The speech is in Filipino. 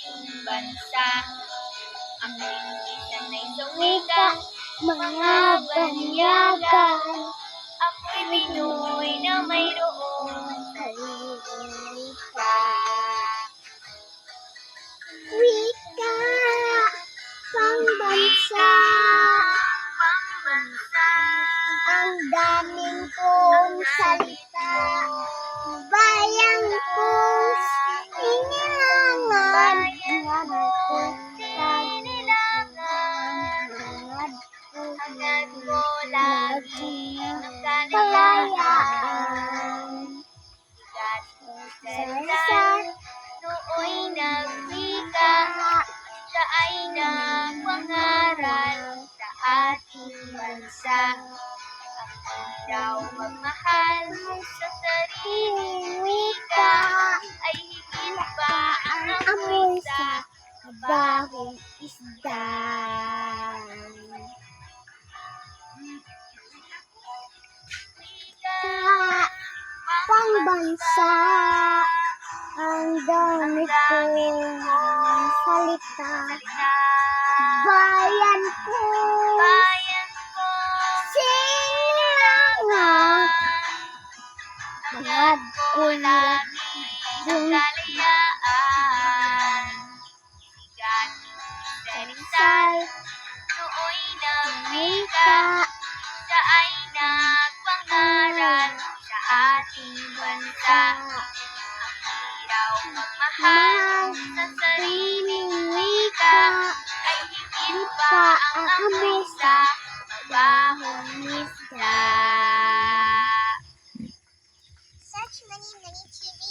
ating bansa. Ako'y isanay sa wika, mga banyagan. Ako'y Pinoy na mayroong sariling wika. Wika, pangbansa. Ang daming kong salita. Bayan kong inilangan. Bayan kong inilangan. Hangad ko lagi ng kalayaan. Sarsar, nooy nagwika, siya ay nagpangaral sa ating bansa. Ang daw magmahal sa sariling wika ay higit pa ang amoy sa bahong isda. wika. Pangbansa, ang dami kong salita. Bayan ko, Bayan ko, sinilangan. hangad ko lagi ng kalayaan. Sigating sa Rizal, nooy nagwika, siya ay nagpangaral sa ating bansa. Ang daw magmahal sa sariling wika ay higit pa ang amoy sa mabahong isda. Search Mani Mani TV.